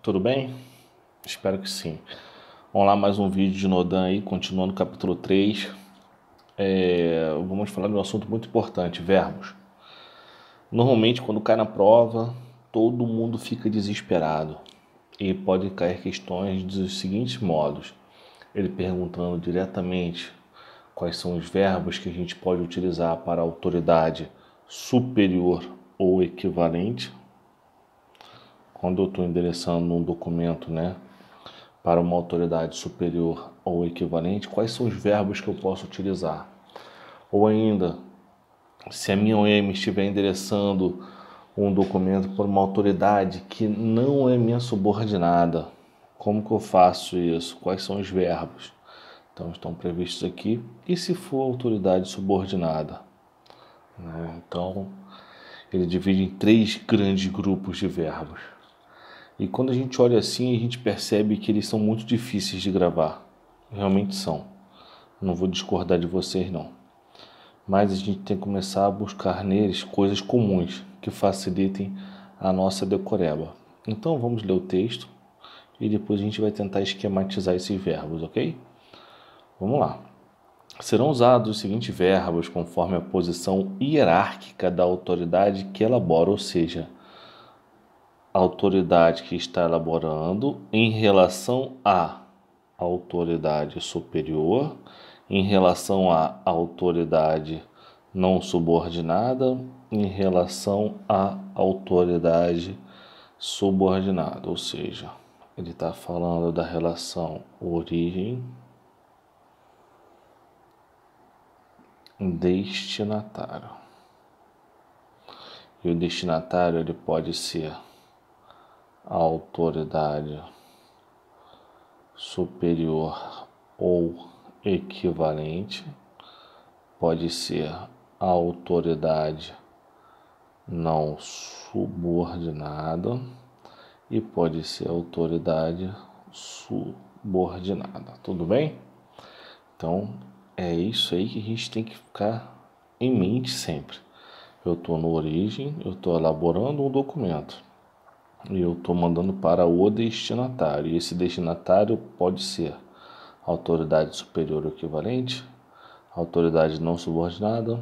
Tudo bem? Espero que sim. Vamos lá, mais um vídeo de Nodan aí, continuando o capítulo 3. Vamos falar de um assunto muito importante, verbos. Normalmente, quando cai na prova, todo mundo fica desesperado. E pode cair questões dos seguintes modos. Ele perguntando diretamente quais são os verbos que a gente pode utilizar para autoridade superior ou equivalente. Quando eu estou endereçando um documento, para uma autoridade superior ou equivalente, quais são os verbos que eu posso utilizar? Ou ainda, se a minha OM estiver endereçando um documento por uma autoridade que não é minha subordinada, como que eu faço isso? Quais são os verbos? Então, estão previstos aqui. E se for autoridade subordinada? Então, ele divide em 3 grandes grupos de verbos. E quando a gente olha assim, a gente percebe que eles são muito difíceis de gravar. Realmente são. Não vou discordar de vocês, não. Mas a gente tem que começar a buscar neles coisas comuns que facilitem a nossa decoreba. Então vamos ler o texto e depois a gente vai tentar esquematizar esses verbos, ok? Vamos lá. Serão usados os seguintes verbos conforme a posição hierárquica da autoridade que elabora, ou seja, a autoridade que está elaborando em relação à autoridade superior, em relação à autoridade não subordinada, em relação à autoridade subordinada, ou seja, ele está falando da relação origem-destinatário. E o destinatário ele pode ser a autoridade superior ou equivalente, pode ser a autoridade não subordinada e pode ser a autoridade subordinada. Tudo bem? Então, é isso aí que a gente tem que ficar em mente sempre. Eu estou no origem, eu estou elaborando um documento. E eu estou mandando para o destinatário. E esse destinatário pode ser autoridade superior ou equivalente, autoridade não subordinada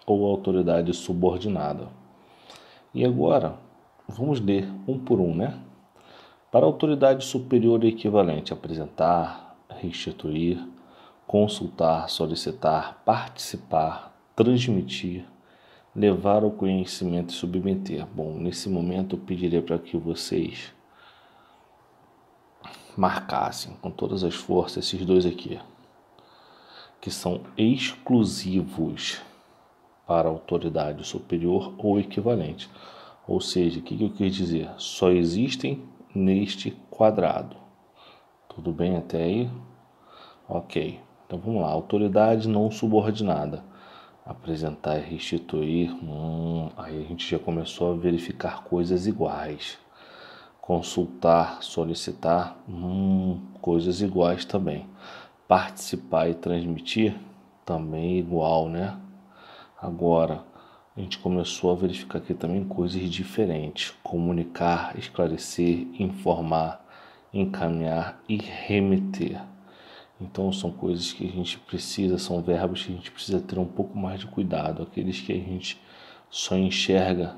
ou autoridade subordinada. E agora, vamos ler um por um, Para a autoridade superior e equivalente, apresentar, restituir, consultar, solicitar, participar, transmitir, levar ao conhecimento e submeter. Bom, nesse momento eu pedirei para que vocês marcassem com todas as forças esses dois aqui, que são exclusivos para a autoridade superior ou equivalente. Ou seja, o que eu quis dizer? Só existem neste quadrado. Tudo bem até aí? Ok. Então vamos lá. Autoridade não subordinada. Apresentar e restituir. Aí a gente já começou a verificar coisas iguais. Consultar, solicitar, coisas iguais também. Participar e transmitir, também igual, Agora, a gente começou a verificar aqui também coisas diferentes. Comunicar, esclarecer, informar, encaminhar e remeter. Então são coisas que a gente precisa, são verbos que a gente precisa ter um pouco mais de cuidado. Aqueles que a gente só enxerga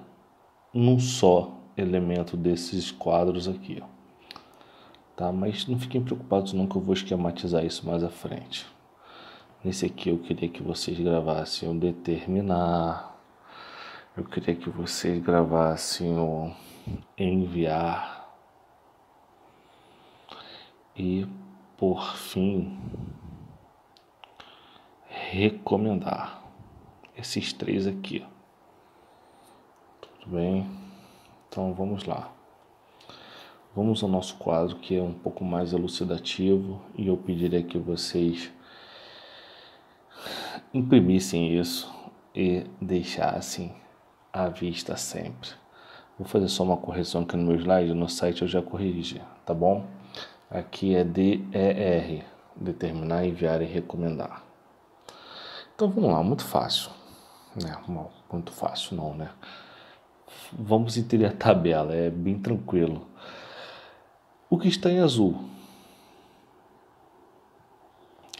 num só elemento desses quadros aqui, tá? Mas não fiquem preocupados não, que eu vou esquematizar isso mais à frente. Nesse aqui eu queria que vocês gravassem o determinar, eu queria que vocês gravassem o enviar e, por fim, recomendar. Esses 3 aqui. Tudo bem? Então vamos lá. Vamos ao nosso quadro, que é um pouco mais elucidativo, e eu pediria que vocês imprimissem isso e deixassem à vista sempre. Vou fazer só uma correção aqui no meu slide, no site eu já corrigi, tá bom? Aqui é DER, determinar, enviar e recomendar. Então vamos lá, muito fácil, muito fácil não, Vamos entender a tabela, é bem tranquilo. O que está em azul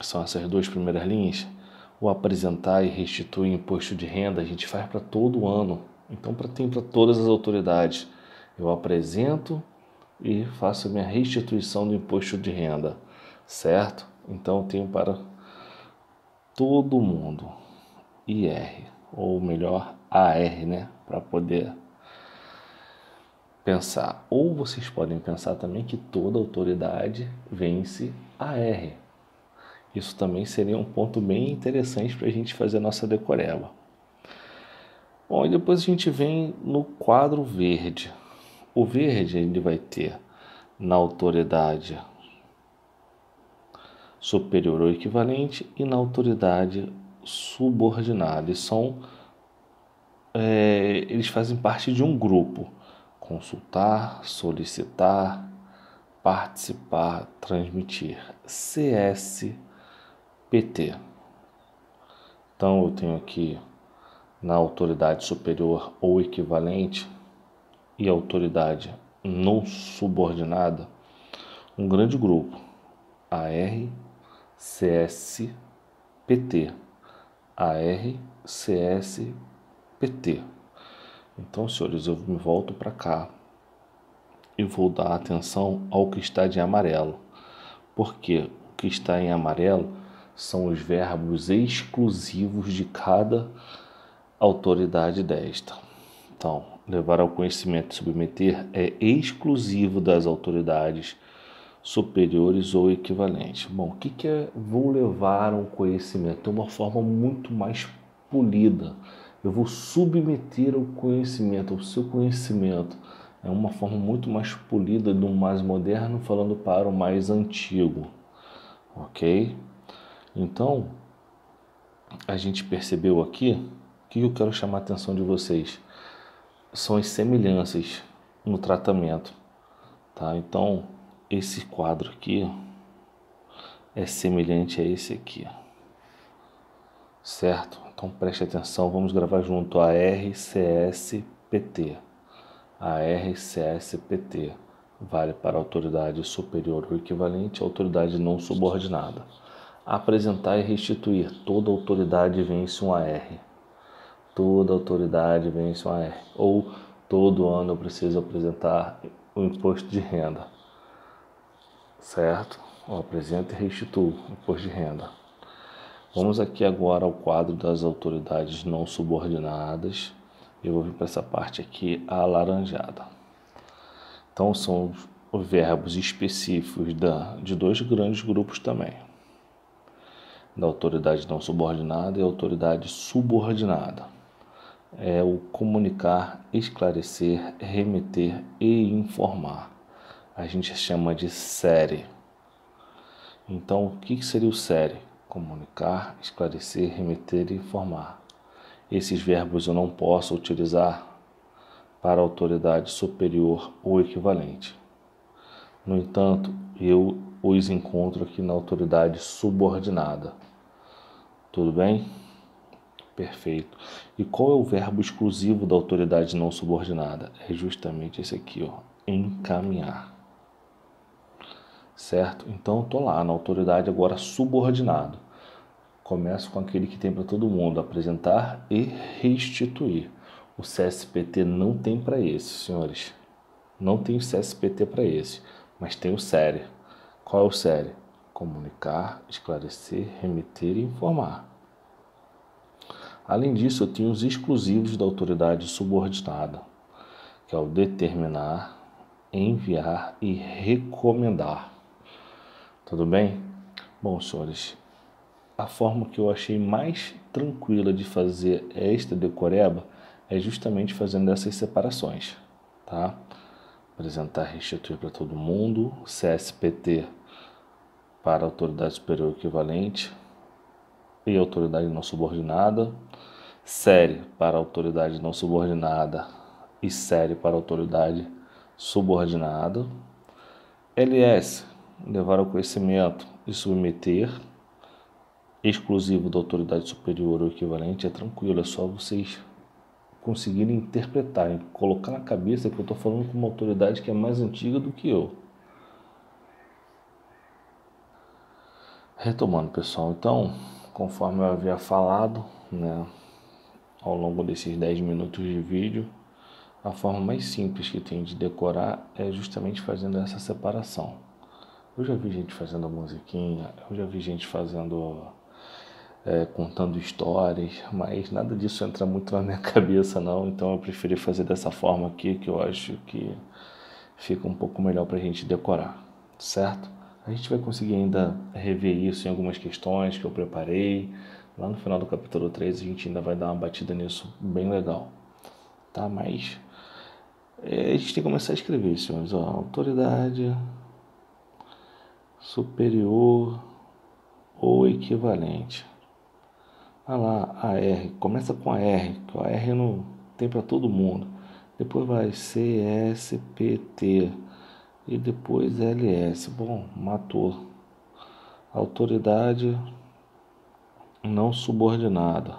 são essas duas primeiras linhas. O apresentar e restituir imposto de renda a gente faz para todo ano. Então, tem para todas as autoridades. Eu apresento e faço a minha restituição do imposto de renda, certo? Então, eu tenho para todo mundo. IR, ou melhor, AR, né? Para poder pensar. Ou vocês podem pensar também que toda autoridade vence AR. Isso também seria um ponto bem interessante para a gente fazer a nossa decoreba. Bom, e depois a gente vem no quadro verde. O verde ele vai ter na autoridade superior ou equivalente e na autoridade subordinada. Eles fazem parte de um grupo. Consultar, solicitar, participar, transmitir. CSPT. Então eu tenho aqui na autoridade superior ou equivalente e autoridade não subordinada um grande grupo. AR, CSPT. AR, CSPT. Então, senhores, eu me volto para cá e vou dar atenção ao que está de amarelo. Porque o que está em amarelo são os verbos exclusivos de cada autoridade desta. Então, levar ao conhecimento e submeter é exclusivo das autoridades superiores ou equivalentes. Bom, o que é vou levar ao conhecimento? É uma forma muito mais polida. Eu vou submeter ao conhecimento, ao seu conhecimento. É uma forma muito mais polida do mais moderno falando para o mais antigo. Ok? Então, a gente percebeu aqui, o que eu quero chamar a atenção de vocês? São as semelhanças no tratamento. Tá? Então, esse quadro aqui é semelhante a esse aqui. Certo? Então preste atenção, vamos gravar junto a RCSPT. A RCSPT vale para a autoridade superior ou equivalente à autoridade não subordinada. Apresentar e restituir. Toda autoridade vence um AR. Toda autoridade vence um AR. Ou todo ano eu preciso apresentar o imposto de renda. Certo? Eu apresento e restituo o imposto de renda. Vamos aqui agora ao quadro das autoridades não subordinadas. Eu vou vir para essa parte aqui alaranjada. Então são os verbos específicos de dois grandes grupos também. Da autoridade não subordinada e autoridade subordinada. É o comunicar, esclarecer, remeter e informar. A gente chama de série. Então, o que seria o série? Comunicar, esclarecer, remeter e informar. Esses verbos eu não posso utilizar para autoridade superior ou equivalente. No entanto, eu os encontro aqui na autoridade subordinada. Tudo bem? Perfeito. E qual é o verbo exclusivo da autoridade não subordinada? É justamente esse aqui, ó, encaminhar. Certo? Então, eu estou lá na autoridade agora subordinado. Começo com aquele que tem para todo mundo, apresentar e restituir. O CSPT não tem para esse, senhores. Não tem o CSPT para esse, mas tem o série. Qual é o série? Comunicar, esclarecer, remeter e informar. Além disso, eu tenho os exclusivos da autoridade subordinada, que é o determinar, enviar e recomendar. Tudo bem? Bom, senhores, a forma que eu achei mais tranquila de fazer esta decoreba é justamente fazendo essas separações, tá? Apresentar, restituir para todo mundo, CSPT para autoridade superior equivalente e autoridade não subordinada, série para autoridade não subordinada e série para autoridade subordinada, LS, levar ao conhecimento e submeter, exclusivo da autoridade superior ou equivalente, é tranquilo, é só vocês conseguirem interpretar, colocar na cabeça que eu estou falando com uma autoridade que é mais antiga do que eu. Retomando, pessoal, então, conforme eu havia falado, né, ao longo desses 10 minutos de vídeo, a forma mais simples que tem de decorar é justamente fazendo essa separação. Eu já vi gente fazendo musiquinha, eu já vi gente fazendo, contando histórias, mas nada disso entra muito na minha cabeça não, então eu preferi fazer dessa forma aqui, que eu acho que fica um pouco melhor para a gente decorar, certo? A gente vai conseguir ainda rever isso em algumas questões que eu preparei. Lá no final do capítulo 3 a gente ainda vai dar uma batida nisso bem legal, tá? Mas a gente tem que começar a escrever, senhores. Ó, autoridade superior ou equivalente. Ah lá, AR. Começa com AR, que o AR não tem para todo mundo. Depois vai CSPT. E depois LS. Bom, matou. Autoridade não subordinada.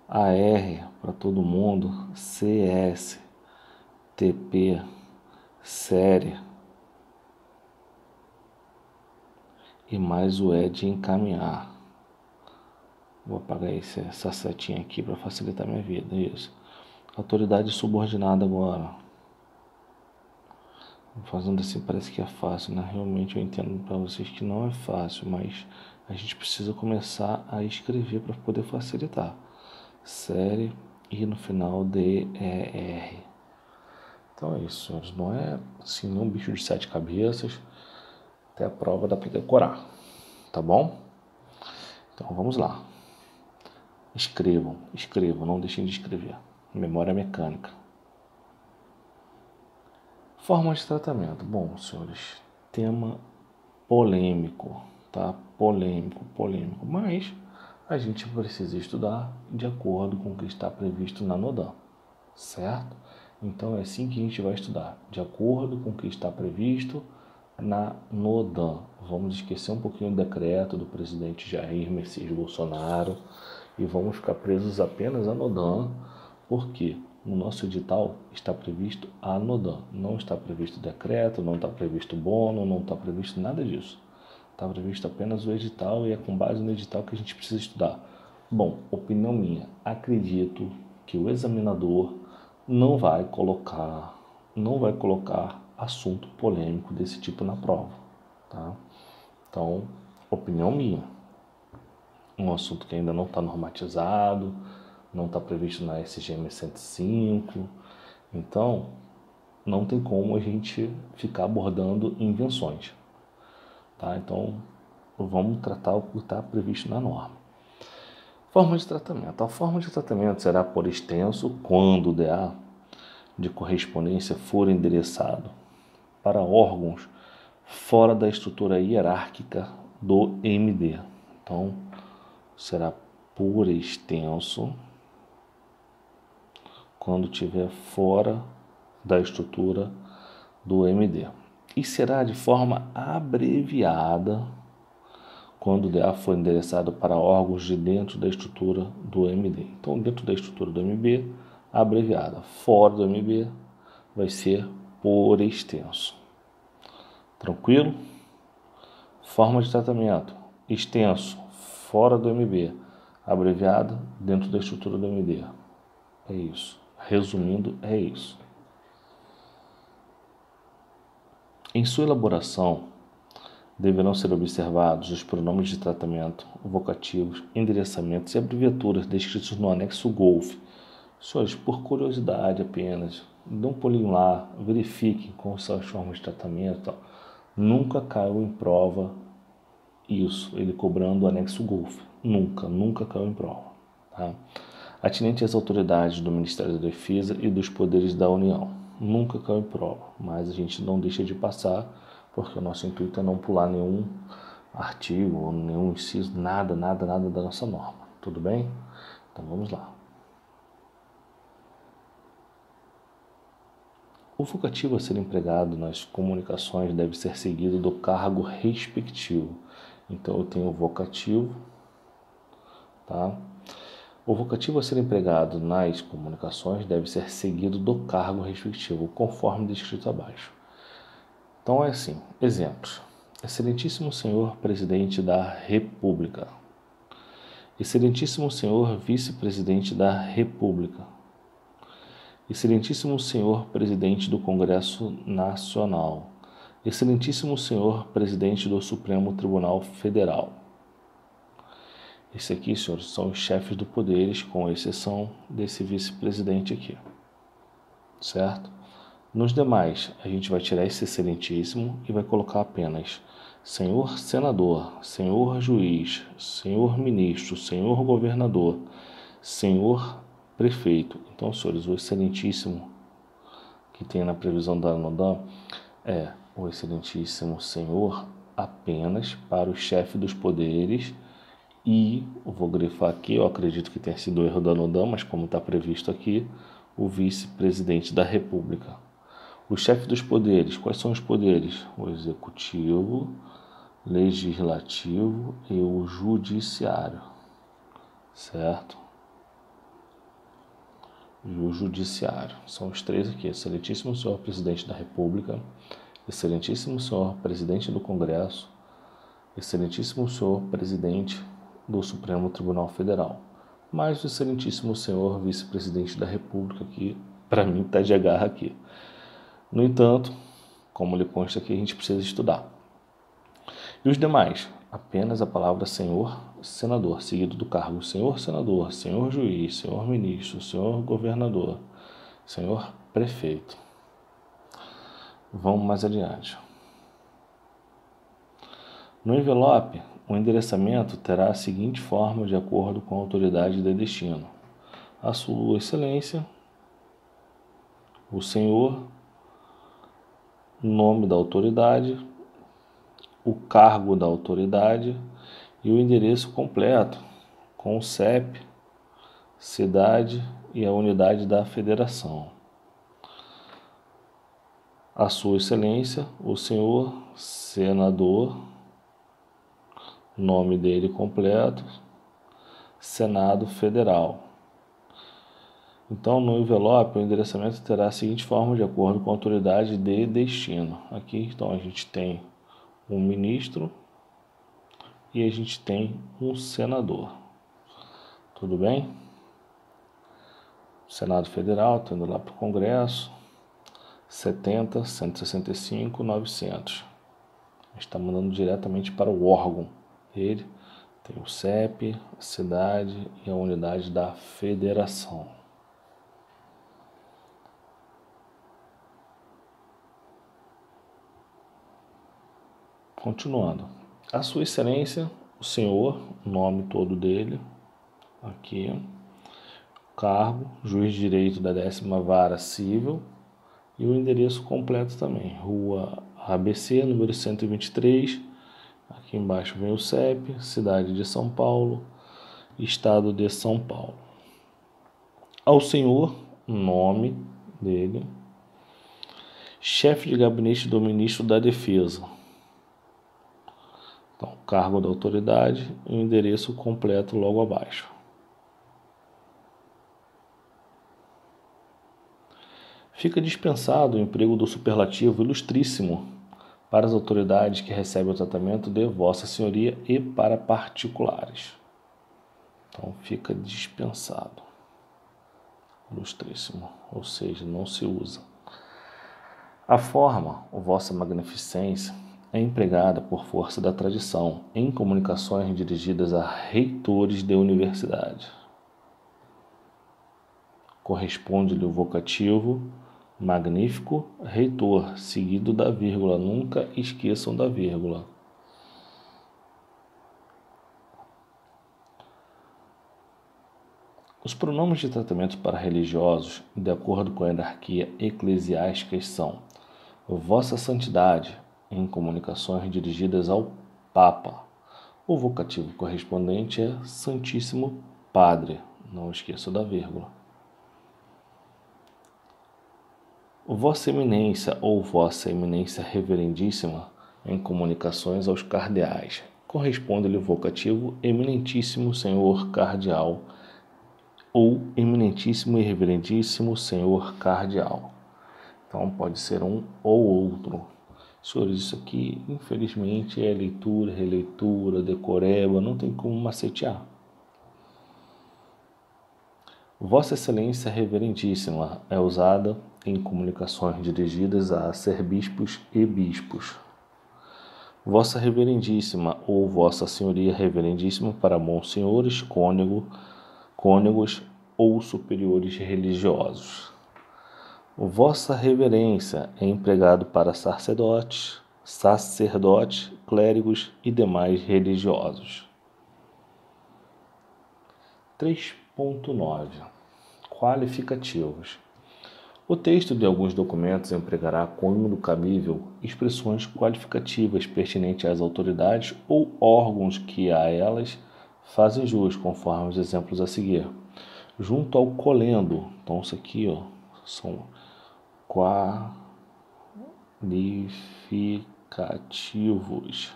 AR para todo mundo. CS. TP. Série. E mais o E de encaminhar. Vou apagar essa setinha aqui para facilitar minha vida. Isso. Autoridade subordinada agora. Fazendo assim parece que é fácil, né? Realmente eu entendo para vocês que não é fácil, mas a gente precisa começar a escrever para poder facilitar. Série e no final DER. Então é isso, senhores. Não é assim nenhum bicho de 7 cabeças. Até a prova dá para decorar, tá bom? Então vamos lá. Escrevam, não deixem de escrever. Memória mecânica. Forma de tratamento. Bom, senhores, tema polêmico, tá? Polêmico. Mas a gente precisa estudar de acordo com o que está previsto na NODAN, certo? Então é assim que a gente vai estudar, de acordo com o que está previsto na NODAN. Vamos esquecer um pouquinho do decreto do presidente Jair Messias Bolsonaro e vamos ficar presos apenas à NODAN, porque no nosso edital está previsto a NODAN, não está previsto decreto, não está previsto bono, não está previsto nada disso. Está previsto apenas o edital e é com base no edital que a gente precisa estudar. Bom, opinião minha, acredito que o examinador não vai colocar assunto polêmico desse tipo na prova, tá? Então, opinião minha, um assunto que ainda não está normatizado, não está previsto na SGM 105, então não tem como a gente ficar abordando invenções, tá? Então vamos tratar o que está previsto na norma. Forma de tratamento. A forma de tratamento será por extenso quando o DA de correspondência for endereçado para órgãos fora da estrutura hierárquica do MD. Então será por extenso quando estiver fora da estrutura do MD. E será de forma abreviada quando o DA for endereçado para órgãos de dentro da estrutura do MD. Então, dentro da estrutura do MB, abreviada. Fora do MB, vai ser por extenso. Tranquilo? Forma de tratamento. Extenso, fora do MB. Abreviada, dentro da estrutura do MD. É isso. Resumindo, é isso. Em sua elaboração, deverão ser observados os pronomes de tratamento, vocativos, endereçamentos e abreviaturas descritos no anexo GOLF. Senhores, por curiosidade apenas, dê um pulinho lá, verifiquem como são as formas de tratamento. Tal. Nunca caiu em prova isso, ele cobrando o anexo GOLF. Nunca caiu em prova. Tá? Atinente às autoridades do Ministério da Defesa e dos poderes da União. Nunca caiu em prova, mas a gente não deixa de passar, porque o nosso intuito é não pular nenhum artigo, nenhum inciso, nada da nossa norma. Tudo bem? Então vamos lá. O vocativo a ser empregado nas comunicações deve ser seguido do cargo respectivo. Então eu tenho o vocativo, tá? O vocativo a ser empregado nas comunicações deve ser seguido do cargo respectivo, conforme descrito abaixo. Então é assim, exemplos. Excelentíssimo Senhor Presidente da República. Excelentíssimo Senhor Vice-Presidente da República. Excelentíssimo Senhor Presidente do Congresso Nacional. Excelentíssimo Senhor Presidente do Supremo Tribunal Federal. Esse aqui, senhores, são os chefes do poderes, com exceção desse vice-presidente aqui. Certo? Nos demais, a gente vai tirar esse excelentíssimo e vai colocar apenas senhor senador, senhor juiz, senhor ministro, senhor governador, senhor prefeito. Então, senhores, o excelentíssimo que tem na previsão da NODAM é o excelentíssimo senhor apenas para o chefe dos poderes e, eu vou grifar aqui, eu acredito que tenha sido o erro da NODAM, mas como está previsto aqui, o vice-presidente da República. O chefe dos poderes, quais são os poderes? O executivo, legislativo e o judiciário, certo? E o judiciário, são os três aqui: excelentíssimo senhor presidente da República, excelentíssimo senhor presidente do Congresso, excelentíssimo senhor presidente do Supremo Tribunal Federal, mais o excelentíssimo senhor vice-presidente da República, que para mim está de agarra aqui. No entanto, como lhe consta aqui, a gente precisa estudar. E os demais? Apenas a palavra senhor senador, seguido do cargo senhor senador, senhor juiz, senhor ministro, senhor governador, senhor prefeito. Vamos mais adiante. No envelope, o endereçamento terá a seguinte forma de acordo com a autoridade de destino: a sua excelência, o senhor, nome da autoridade, o cargo da autoridade e o endereço completo, com o CEP, cidade e a unidade da federação. A sua excelência, o senhor senador, nome dele completo, Senado Federal. Então, no envelope, o endereçamento terá a seguinte forma de acordo com a autoridade de destino. Aqui, então, a gente tem um ministro e a gente tem um senador. Tudo bem? Senado Federal, está indo lá para o Congresso, 70, 165, 900. A gente está mandando diretamente para o órgão. Ele tem o CEP, a cidade e a unidade da federação. Continuando. A sua excelência, o senhor, o nome todo dele, aqui, cargo, juiz de direito da 10ª Vara Civil e o endereço completo também, Rua ABC, número 123, aqui embaixo vem o CEP, cidade de São Paulo, estado de São Paulo. Ao senhor, nome dele, chefe de gabinete do ministro da Defesa. Então, cargo da autoridade e o endereço completo logo abaixo. Fica dispensado o emprego do superlativo ilustríssimo para as autoridades que recebem o tratamento de Vossa Senhoria e para particulares. Então, fica dispensado. Ilustríssimo, ou seja, não se usa. A forma, Vossa Magnificência, é empregada por força da tradição em comunicações dirigidas a reitores de universidade. Corresponde-lhe o vocativo magnífico reitor, seguido da vírgula. Nunca esqueçam da vírgula. Os pronomes de tratamento para religiosos, de acordo com a hierarquia eclesiástica, são Vossa Santidade, em comunicações dirigidas ao Papa. O vocativo correspondente é Santíssimo Padre. Não esqueça da vírgula. Vossa Eminência ou Vossa Eminência Reverendíssima, em comunicações aos cardeais. Corresponde-lhe o vocativo Eminentíssimo Senhor Cardeal ou Eminentíssimo e Reverendíssimo Senhor Cardeal. Então, pode ser um ou outro. Senhores, isso aqui, infelizmente, é leitura, releitura, decoreba, não tem como macetear. Vossa Excelência Reverendíssima é usada em comunicações dirigidas a arcebispos e bispos. Vossa Reverendíssima ou Vossa Senhoria Reverendíssima para monsenhores, cônegos ou superiores religiosos. Vossa Reverência é empregado para sacerdotes, clérigos e demais religiosos. 3.9 Qualificativos. O texto de alguns documentos empregará, quando cabível, expressões qualificativas pertinentes às autoridades ou órgãos que a elas fazem jus, conforme os exemplos a seguir. Junto ao colendo, então isso aqui são qualificativos.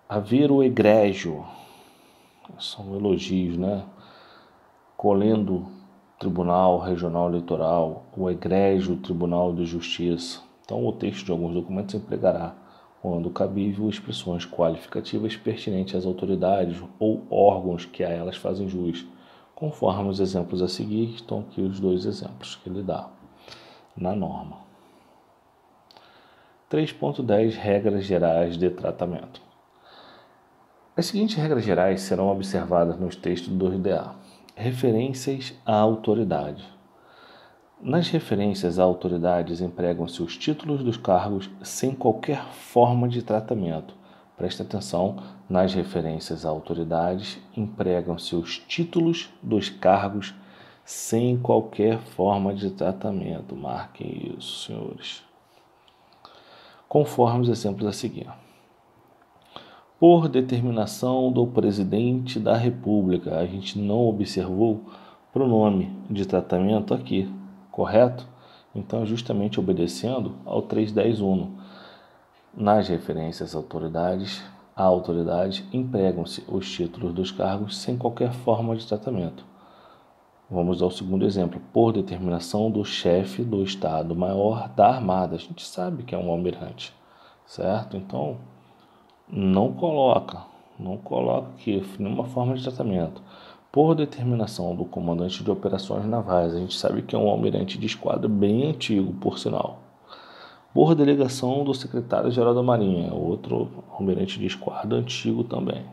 Haver o egrégio, são elogios, né? Colendo, Tribunal Regional Eleitoral, o egrégio Tribunal de Justiça. Então, o texto de alguns documentos empregará, quando cabível, expressões qualificativas pertinentes às autoridades ou órgãos que a elas fazem jus, conforme os exemplos a seguir. Estão aqui os dois exemplos que ele dá na norma. 3.10 Regras gerais de tratamento. As seguintes regras gerais serão observadas nos textos do 2DA. Referências à autoridade. Nas referências a autoridades empregam-se os títulos dos cargos sem qualquer forma de tratamento. Preste atenção, nas referências a autoridades empregam-se os títulos dos cargos sem qualquer forma de tratamento. Marquem isso, senhores. Conforme os exemplos a seguir. Por determinação do presidente da República, a gente não observou pronome de tratamento aqui, correto? Então, justamente obedecendo ao 3.10.1. Nas referências à autoridade, empregam-se os títulos dos cargos sem qualquer forma de tratamento. Vamos ao segundo exemplo. Por determinação do chefe do Estado-Maior da Armada. A gente sabe que é um almirante, certo? Então, não coloca aqui nenhuma forma de tratamento. Por determinação do comandante de operações navais, a gente sabe que é um almirante de esquadra bem antigo, por sinal. Por delegação do secretário-geral da Marinha, outro almirante de esquadra antigo também.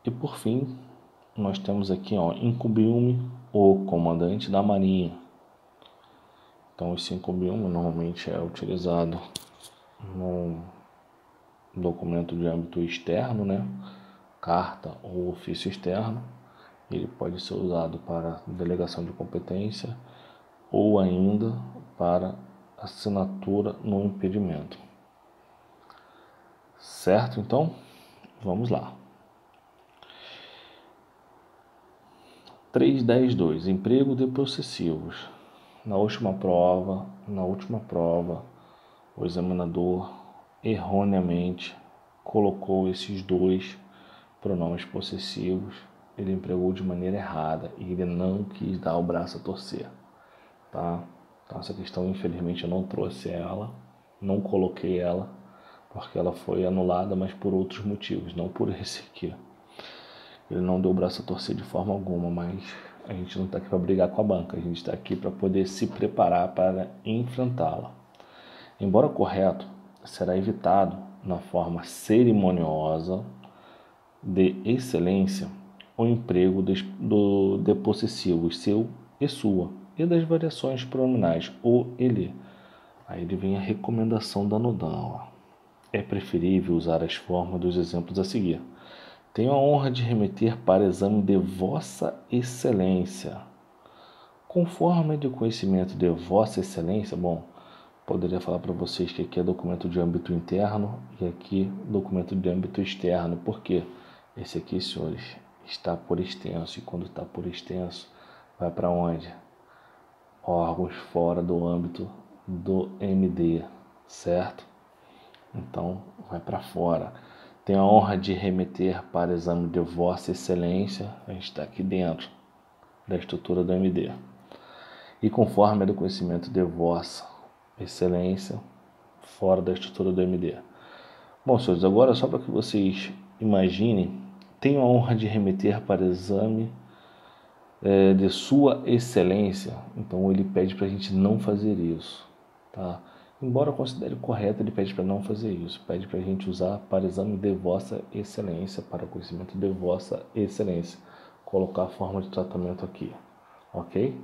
E por fim, nós temos aqui, incumbiu-me o comandante da Marinha. Então, esse incumbiu-me normalmente é utilizado no documento de âmbito externo, né? Carta ou ofício externo. Ele pode ser usado para delegação de competência ou ainda para assinatura no impedimento. Certo? Então, vamos lá. 3.10.2 Emprego de possessivos. Na última prova, o examinador erroneamente colocou esses dois pronomes possessivos. Ele empregou de maneira errada e ele não quis dar o braço a torcer, tá? Então, essa questão, infelizmente, eu não trouxe ela, não coloquei ela, porque ela foi anulada, mas por outros motivos, não por esse aqui. Ele não deu o braço a torcer de forma alguma, mas a gente não está aqui para brigar com a banca, a gente está aqui para poder se preparar para enfrentá-la. Embora correto, será evitado na forma cerimoniosa de excelência o emprego de possessivos seu e sua, e das variações pronominais o, ele. Aí ele vem a recomendação da NODAN. É preferível usar as formas dos exemplos a seguir. Tenho a honra de remeter para exame de Vossa Excelência. Conforme de conhecimento de Vossa Excelência, poderia falar para vocês que aqui é documento de âmbito interno e aqui documento de âmbito externo. Por quê? Esse aqui, senhores, está por extenso. E quando está por extenso, vai para onde? Órgãos fora do âmbito do MD, certo? Então, vai para fora. Tenho a honra de remeter para exame de Vossa Excelência. A gente está aqui dentro. da estrutura do MD. E conforme é do conhecimento de vossa excelência, fora da estrutura do MD. Bom, senhores, agora só para que vocês imaginem, tenho a honra de remeter para exame de sua excelência. Então ele pede para a gente não fazer isso, tá? Embora eu considere correto, ele pede para não fazer isso. Pede para a gente usar para exame de vossa excelência, para conhecimento de vossa excelência. Colocar a forma de tratamento aqui, ok?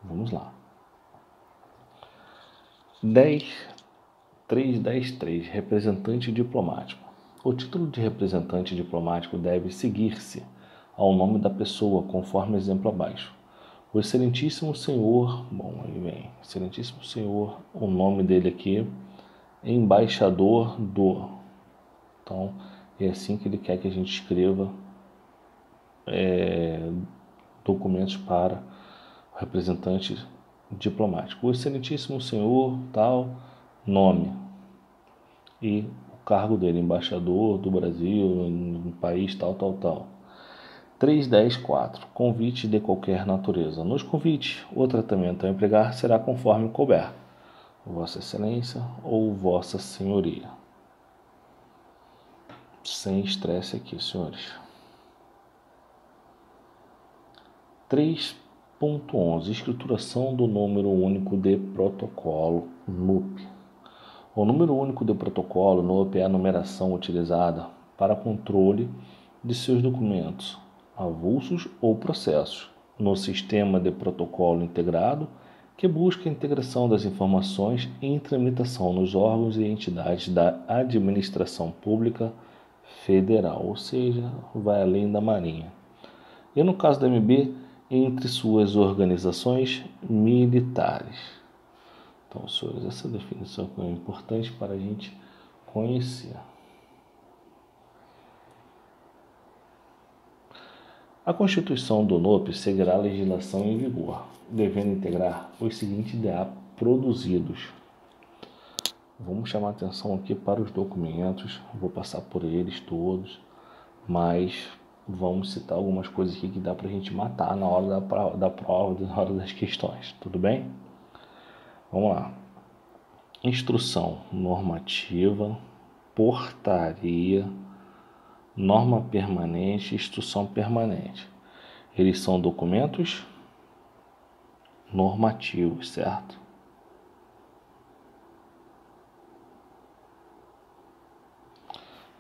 Vamos lá. 3.10.3 Representante diplomático. O título de representante diplomático deve seguir-se ao nome da pessoa, conforme exemplo abaixo. O excelentíssimo senhor, aí vem, excelentíssimo senhor, o nome dele aqui, embaixador do. Então, é assim que ele quer que a gente escreva documentos para o representante diplomático. O excelentíssimo senhor, tal, nome. E o cargo dele, embaixador do Brasil, no país, tal. 3.10.4 Convite de qualquer natureza. Nos convites, o tratamento a empregar será conforme couber, Vossa Excelência ou Vossa Senhoria. Sem estresse aqui, senhores. 3.11 Escrituração do número único de protocolo NUP. O número único de protocolo NUP é a numeração utilizada para controle de seus documentos, avulsos ou processos, no sistema de protocolo integrado que busca a integração das informações em tramitação nos órgãos e entidades da administração pública federal, ou seja, vai além da Marinha. E no caso da MB, entre suas organizações militares. Então, senhores, essa definição é importante para a gente conhecer. A Constituição do NUP seguirá a legislação em vigor, devendo integrar os seguintes DA produzidos. Vamos chamar atenção aqui para os documentos, vou passar por eles todos, mas vamos citar algumas coisas aqui que dá para a gente matar na hora da prova, na hora das questões, tudo bem? Vamos lá. Instrução normativa, portaria, norma permanente, instrução permanente. Eles são documentos normativos, certo?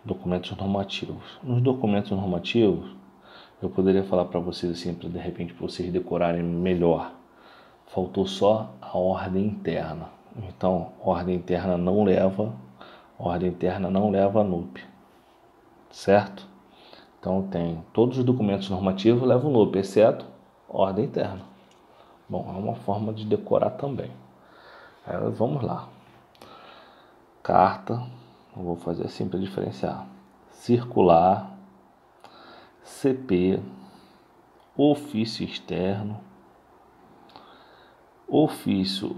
Documentos normativos. Nos documentos normativos, eu poderia falar para vocês assim, para de repente vocês decorarem melhor. Faltou só a ordem interna. Então, ordem interna não leva a NUP, certo? Então tem todos os documentos normativos levam NUP, exceto ordem interna. Bom, é uma forma de decorar também. Vamos lá. Carta, eu vou fazer assim para diferenciar. Circular, CP, ofício externo, ofício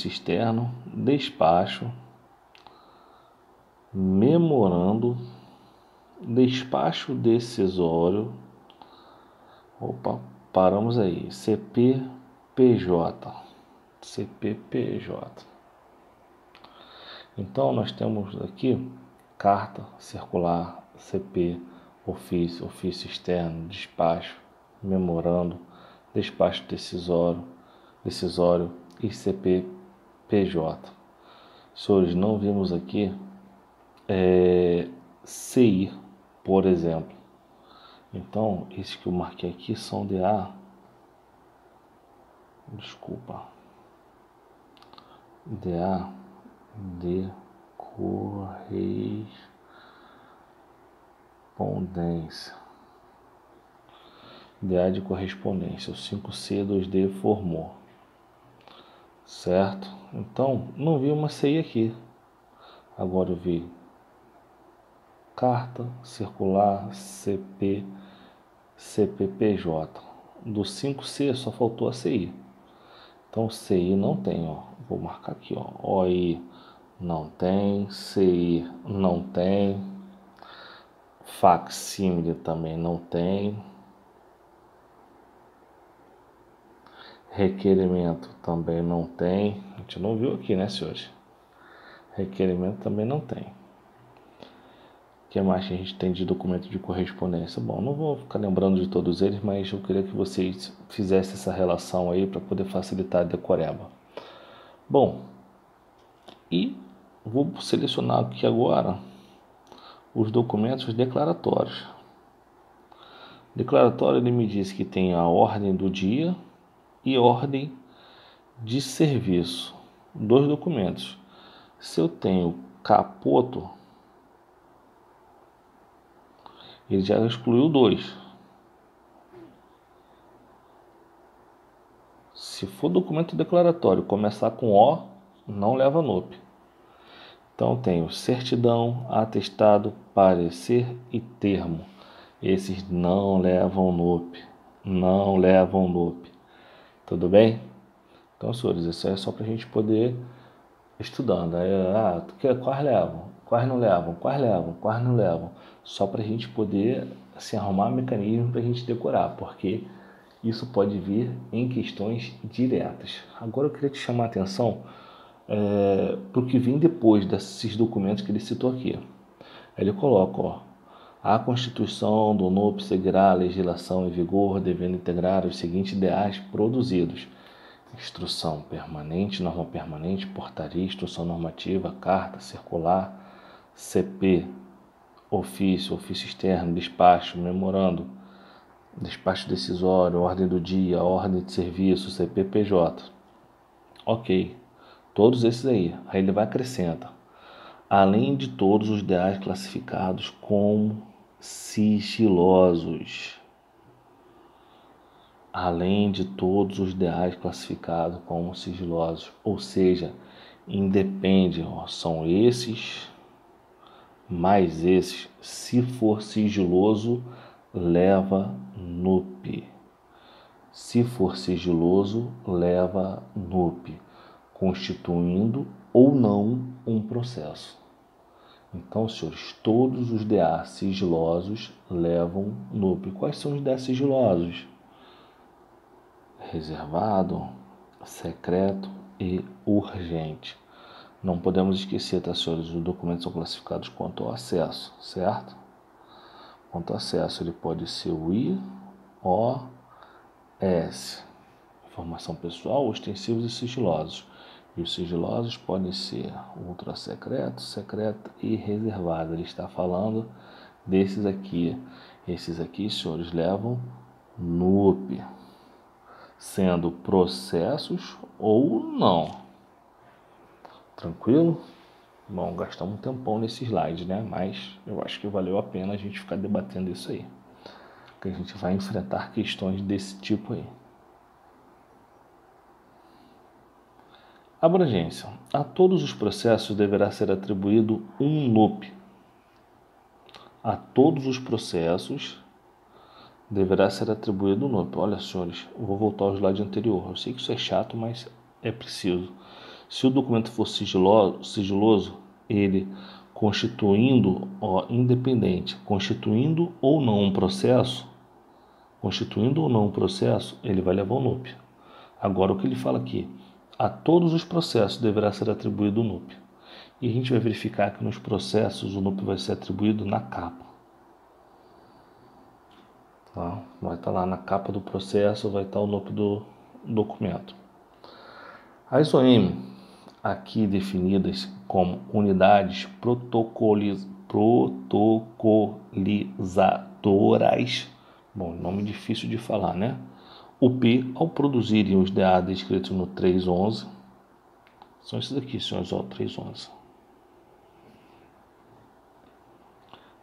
externo, despacho, memorando, despacho decisório, paramos aí, CPPJ. Então nós temos aqui carta, circular, CP, ofício externo, despacho, memorando, despacho decisório e CPPJ. Senhores, não vimos aqui CI, por exemplo. Então, esses que eu marquei aqui são DA de correspondência. DA de correspondência, o 5C 2D formou, certo? Então, não vi uma CI aqui. Agora eu vi carta, circular, CPPJ. Do 5C só faltou a CI. Então, CI não tem, ó. Vou marcar aqui, ó. OI não tem, CI não tem, facsímile também não tem. Requerimento também não tem. A gente não viu aqui, né, senhores? Requerimento também não tem. O que mais que a gente tem de documento de correspondência? Bom, não vou ficar lembrando de todos eles, mas eu queria que vocês fizessem essa relação aí para poder facilitar a decoreba. Bom, e vou selecionar aqui agora os documentos declaratórios. Declaratório, ele me diz que tem a ordem do dia e ordem de serviço. Dois documentos. Se eu tenho capoto, ele já excluiu dois. Se for documento declaratório começar com O, não leva NUP. Então tenho certidão, atestado, parecer e termo. Esses não levam NUP. Não levam NUP. Tudo bem? Então, senhores, isso é só para a gente poder estudando. Aí, quais levam? Quais não levam? Quais levam? Quais não levam? Só para a gente poder assim, arrumar mecanismo para a gente decorar, porque isso pode vir em questões diretas. Agora eu queria te chamar a atenção para o que vem depois desses documentos que ele citou aqui. Ele coloca, a Constituição do NUP seguirá a legislação em vigor, devendo integrar os seguintes ideais produzidos: instrução permanente, norma permanente, portaria, instrução normativa, carta, circular, CP, ofício externo, despacho, memorando, despacho decisório, ordem do dia, ordem de serviço, CPPJ. Ok, todos esses aí. Aí ele vai acrescenta. Além de todos os ideais classificados como sigilosos. Além de todos os ideais classificados como sigilosos. Ou seja, independe, são esses mais esses. Se for sigiloso, leva NUP. Se for sigiloso, leva NUP, constituindo ou não um processo. Então, senhores, todos os DA sigilosos levam NUP. Quais são os DA sigilosos? Reservado, secreto e urgente. Não podemos esquecer, tá, senhores? Os documentos são classificados quanto ao acesso, certo? Quanto ao acesso, ele pode ser o I, O, S. Informação pessoal, ostensivos e sigilosos. E os sigilosos podem ser ultra secreto, secreto e reservado. Ele está falando desses aqui. Esses aqui, senhores, levam NUP, sendo processos ou não. Tranquilo? Bom, gastamos um tempão nesse slide, né? Mas eu acho que valeu a pena a gente ficar debatendo isso aí. Que a gente vai enfrentar questões desse tipo aí. Abrangência. A todos os processos deverá ser atribuído um NUP. A todos os processos deverá ser atribuído um NUP. Olha, senhores, eu vou voltar ao slide anterior. Eu sei que isso é chato, mas é preciso. Se o documento for sigiloso, ele constituindo, independente, constituindo ou não um processo, ele vai levar o NUP. Agora, o que ele fala aqui? A todos os processos deverá ser atribuído o NUP. E a gente vai verificar que nos processos o NUP vai ser atribuído na capa. Tá? Vai estar lá na capa do processo, vai estar o NUP do documento. As OM, aqui definidas como unidades protocolizadoras, bom, nome difícil de falar, né? O P, ao produzirem os DA descritos no 311, são esses aqui, senhores, 311.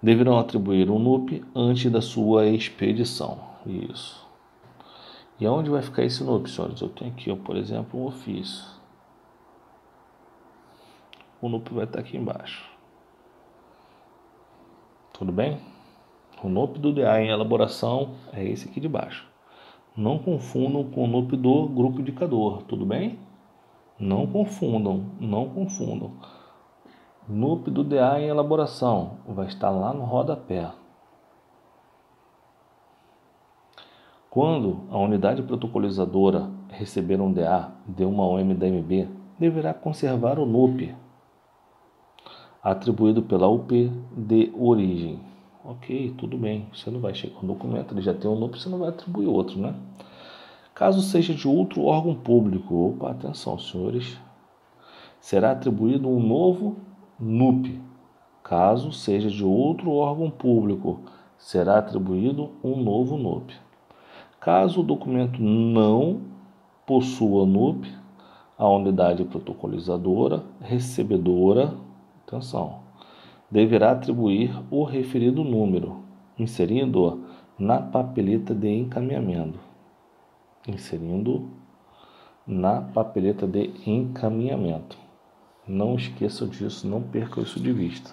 Deverão atribuir um NUP antes da sua expedição. Isso. E aonde vai ficar esse NUP, senhores? Eu tenho aqui, por exemplo, um ofício. O NUP vai estar aqui embaixo. Tudo bem? O NUP do DA em elaboração é esse aqui de baixo. Não confundam com o NUP do grupo indicador, tudo bem? Não confundam, não confundam. NUP do DA em elaboração vai estar lá no rodapé. Quando a unidade protocolizadora receber um DA de uma OM da MB deverá conservar o NUP atribuído pela UP de origem. Ok, tudo bem. Você não vai chegar com o documento, ele já tem um NUP, você não vai atribuir outro, né? Caso seja de outro órgão público, opa, atenção, senhores, será atribuído um novo NUP. Caso seja de outro órgão público, será atribuído um novo NUP. Caso o documento não possua NUP, a unidade protocolizadora recebedora, atenção, deverá atribuir o referido número, inserindo-o na papeleta de encaminhamento. Não esqueçam disso, não percam isso de vista.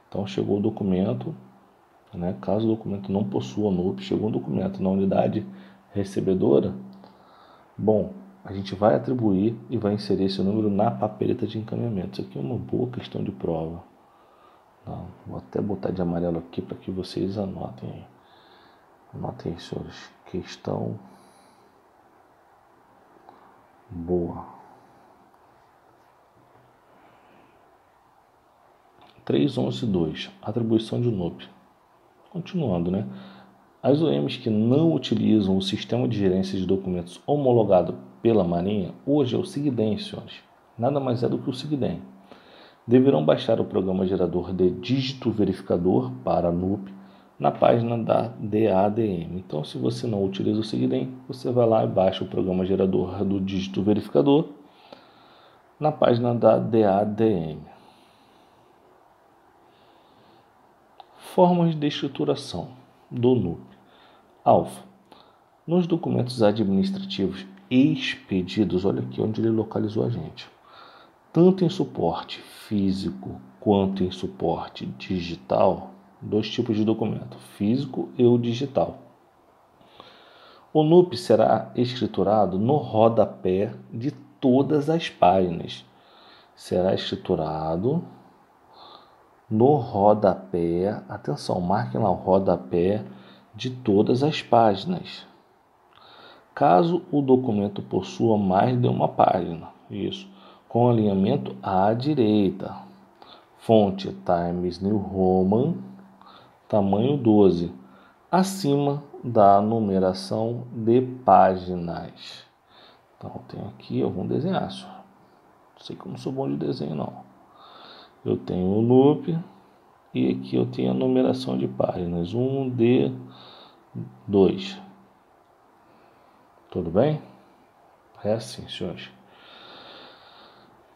Então, chegou o documento, né? Caso o documento não possua NUP, chegou um documento na unidade recebedora, bom, a gente vai atribuir e vai inserir esse número na papeleta de encaminhamento. Isso aqui é uma boa questão de prova. Não, vou até botar de amarelo aqui para que vocês anotem aí. Anotem aí, senhores. Questão boa. 3.11.2. Atribuição de NUP. Continuando, né? As OMs que não utilizam o sistema de gerência de documentos homologado pela Marinha, hoje é o SIGDEM, senhores. Nada mais é do que o SIGDEM. Deverão baixar o programa gerador de dígito verificador para NUP na página da DADM. Então, se você não utiliza o SIGDEM, você vai lá e baixa o programa gerador do dígito verificador na página da DADM. Formas de escrituração do NUP. Alfa. Nos documentos administrativos expedidos, olha aqui onde ele localizou a gente, tanto em suporte físico quanto em suporte digital, dois tipos de documento, físico e o digital. O NUP será escriturado no rodapé de todas as páginas. Será escriturado no rodapé, atenção, marquem lá o rodapé de todas as páginas. Caso o documento possua mais de uma página, isso, com alinhamento à direita. Fonte Times New Roman, tamanho 12, acima da numeração de páginas. Então, eu tenho aqui, eu vou desenhar só. Sei que eu não sou bom de desenho, não. Eu tenho o NUP e aqui eu tenho a numeração de páginas, 1D2. Tudo bem? É assim, senhores.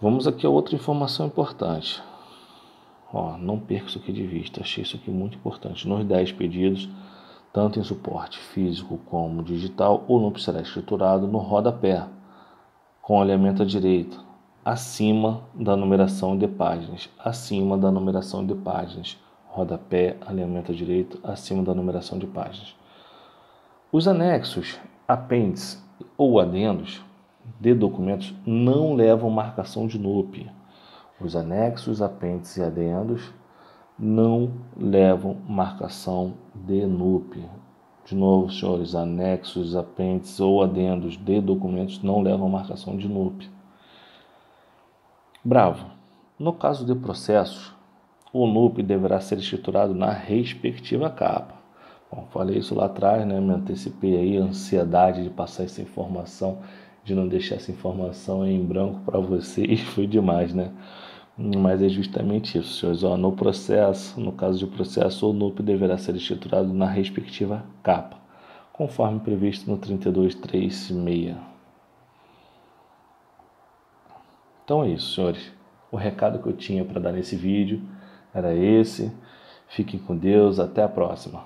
Vamos aqui a outra informação importante. Não perca isso aqui de vista, achei isso aqui muito importante. Nos 10 pedidos, tanto em suporte físico como digital, o NUP será escriturado no rodapé, com alinhamento à direita, acima da numeração de páginas. Acima da numeração de páginas. Rodapé, alinhamento à direita, acima da numeração de páginas. Os anexos, apêndices ou adendos de documentos não levam marcação de NUP. Os anexos, apêndices e adendos não levam marcação de NUP. De novo, senhores, anexos, apêndices ou adendos de documentos não levam marcação de NUP. Bravo. No caso de processos, o NUP deverá ser escriturado na respectiva capa. Bom, falei isso lá atrás, né? Me antecipei aí, a ansiedade de passar essa informação, de não deixar essa informação em branco para vocês, foi demais, né? Mas é justamente isso, senhores. No processo, no caso de processo, o NUP deverá ser escriturado na respectiva capa, conforme previsto no 32.3.6. Então é isso, senhores. O recado que eu tinha para dar nesse vídeo era esse. Fiquem com Deus. Até a próxima.